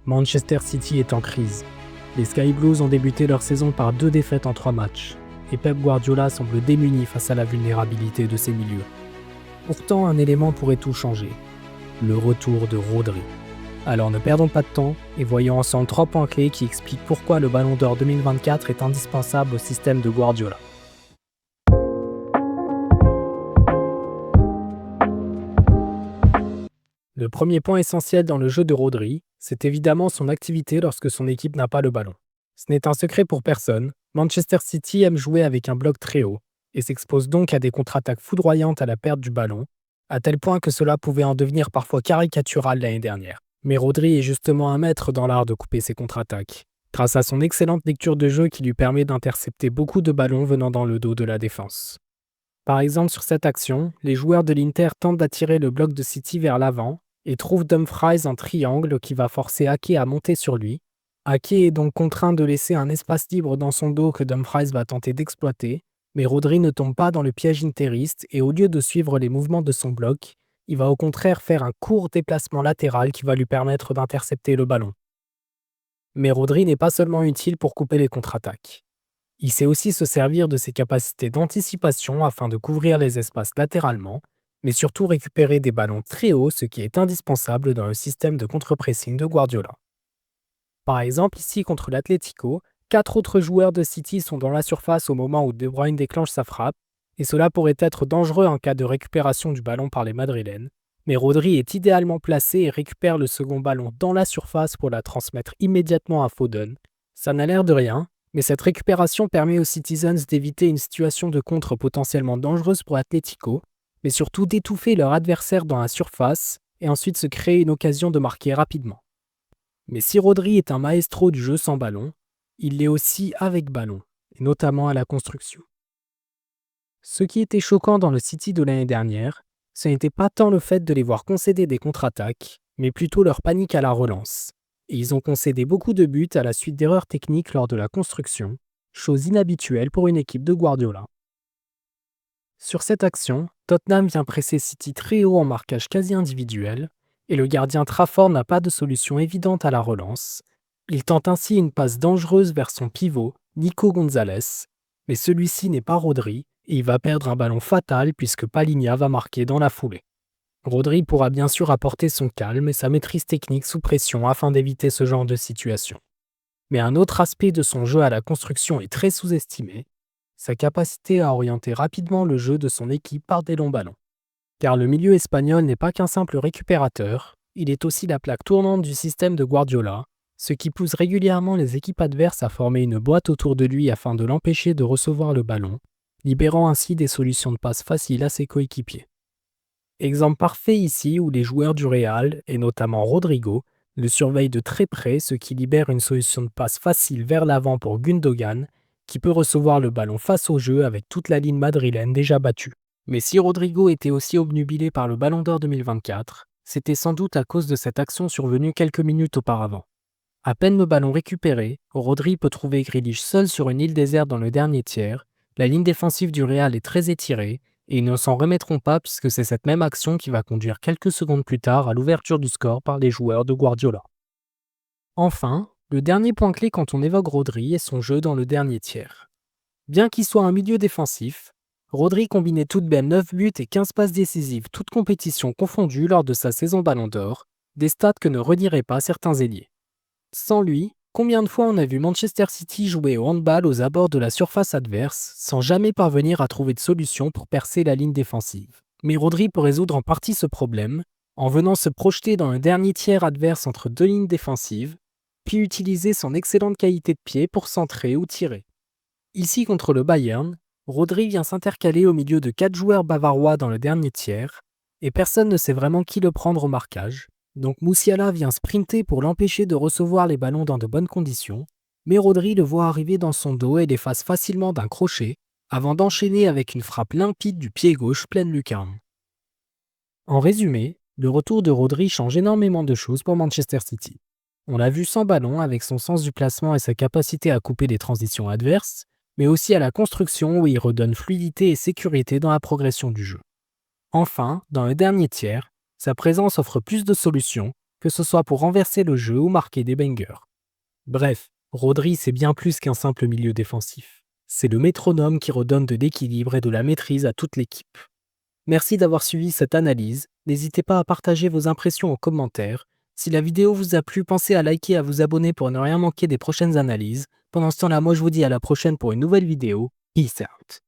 Manchester City est en crise. Les Sky Blues ont débuté leur saison par 2 défaites en 3 matchs, et Pep Guardiola semble démuni face à la vulnérabilité de ses milieux. Pourtant, un élément pourrait tout changer, le retour de Rodri. Alors ne perdons pas de temps et voyons ensemble 3 points clés qui expliquent pourquoi le Ballon d'Or 2024 est indispensable au système de Guardiola. Le premier point essentiel dans le jeu de Rodri, c'est évidemment son activité lorsque son équipe n'a pas le ballon. Ce n'est un secret pour personne, Manchester City aime jouer avec un bloc très haut et s'expose donc à des contre-attaques foudroyantes à la perte du ballon, à tel point que cela pouvait en devenir parfois caricatural l'année dernière. Mais Rodri est justement un maître dans l'art de couper ses contre-attaques, grâce à son excellente lecture de jeu qui lui permet d'intercepter beaucoup de ballons venant dans le dos de la défense. Par exemple, sur cette action, les joueurs de l'Inter tentent d'attirer le bloc de City vers l'avant et trouvent Dumfries en triangle qui va forcer Ake à monter sur lui. Ake est donc contraint de laisser un espace libre dans son dos que Dumfries va tenter d'exploiter, mais Rodri ne tombe pas dans le piège interiste et au lieu de suivre les mouvements de son bloc, il va au contraire faire un court déplacement latéral qui va lui permettre d'intercepter le ballon. Mais Rodri n'est pas seulement utile pour couper les contre-attaques. Il sait aussi se servir de ses capacités d'anticipation afin de couvrir les espaces latéralement, mais surtout récupérer des ballons très hauts, ce qui est indispensable dans le système de contre-pressing de Guardiola. Par exemple, ici contre l'Atlético, 4 autres joueurs de City sont dans la surface au moment où De Bruyne déclenche sa frappe, et cela pourrait être dangereux en cas de récupération du ballon par les Madrilènes, mais Rodri est idéalement placé et récupère le second ballon dans la surface pour la transmettre immédiatement à Foden. Ça n'a l'air de rien, mais cette récupération permet aux Citizens d'éviter une situation de contre potentiellement dangereuse pour Atlético, mais surtout d'étouffer leur adversaire dans la surface et ensuite se créer une occasion de marquer rapidement. Mais si Rodri est un maestro du jeu sans ballon, il l'est aussi avec ballon, et notamment à la construction. Ce qui était choquant dans le City de l'année dernière, ce n'était pas tant le fait de les voir concéder des contre-attaques, mais plutôt leur panique à la relance. Et ils ont concédé beaucoup de buts à la suite d'erreurs techniques lors de la construction, chose inhabituelle pour une équipe de Guardiola. Sur cette action, Tottenham vient presser City très haut en marquage quasi individuel, et le gardien Trafford n'a pas de solution évidente à la relance. Il tente ainsi une passe dangereuse vers son pivot, Nico Gonzalez, mais celui-ci n'est pas Rodri, et il va perdre un ballon fatal puisque Palhinha va marquer dans la foulée. Rodri pourra bien sûr apporter son calme et sa maîtrise technique sous pression afin d'éviter ce genre de situation. Mais un autre aspect de son jeu à la construction est très sous-estimé, sa capacité à orienter rapidement le jeu de son équipe par des longs ballons. Car le milieu espagnol n'est pas qu'un simple récupérateur, il est aussi la plaque tournante du système de Guardiola, ce qui pousse régulièrement les équipes adverses à former une boîte autour de lui afin de l'empêcher de recevoir le ballon, libérant ainsi des solutions de passe faciles à ses coéquipiers. Exemple parfait ici où les joueurs du Real, et notamment Rodrigo, le surveillent de très près, ce qui libère une solution de passe facile vers l'avant pour Gundogan, qui peut recevoir le ballon face au jeu avec toute la ligne madrilène déjà battue. Mais si Rodrigo était aussi obnubilé par le Ballon d'Or 2024, c'était sans doute à cause de cette action survenue quelques minutes auparavant. À peine le ballon récupéré, Rodri peut trouver Grealish seul sur une île déserte dans le dernier tiers, la ligne défensive du Real est très étirée, et ils ne s'en remettront pas puisque c'est cette même action qui va conduire quelques secondes plus tard à l'ouverture du score par les joueurs de Guardiola. Enfin, le dernier point clé quand on évoque Rodri est son jeu dans le dernier tiers. Bien qu'il soit un milieu défensif, Rodri combinait tout de même 9 buts et 15 passes décisives, toutes compétitions confondues lors de sa saison Ballon d'Or, des stats que ne renieraient pas certains ailiers. Sans lui, combien de fois on a vu Manchester City jouer au handball aux abords de la surface adverse sans jamais parvenir à trouver de solution pour percer la ligne défensive. Mais Rodri peut résoudre en partie ce problème en venant se projeter dans le dernier tiers adverse entre 2 lignes défensives, puis utiliser son excellente qualité de pied pour centrer ou tirer. Ici contre le Bayern, Rodri vient s'intercaler au milieu de 4 joueurs bavarois dans le dernier tiers, et personne ne sait vraiment qui le prendre au marquage, donc Musiala vient sprinter pour l'empêcher de recevoir les ballons dans de bonnes conditions, mais Rodri le voit arriver dans son dos et l'efface facilement d'un crochet, avant d'enchaîner avec une frappe limpide du pied gauche pleine lucarne. En résumé, le retour de Rodri change énormément de choses pour Manchester City. On l'a vu sans ballon avec son sens du placement et sa capacité à couper les transitions adverses, mais aussi à la construction où il redonne fluidité et sécurité dans la progression du jeu. Enfin, dans le dernier tiers, sa présence offre plus de solutions, que ce soit pour renverser le jeu ou marquer des bangers. Bref, Rodri c'est bien plus qu'un simple milieu défensif. C'est le métronome qui redonne de l'équilibre et de la maîtrise à toute l'équipe. Merci d'avoir suivi cette analyse, n'hésitez pas à partager vos impressions en commentaire. Si la vidéo vous a plu, pensez à liker et à vous abonner pour ne rien manquer des prochaines analyses. Pendant ce temps-là, moi je vous dis à la prochaine pour une nouvelle vidéo. Peace out.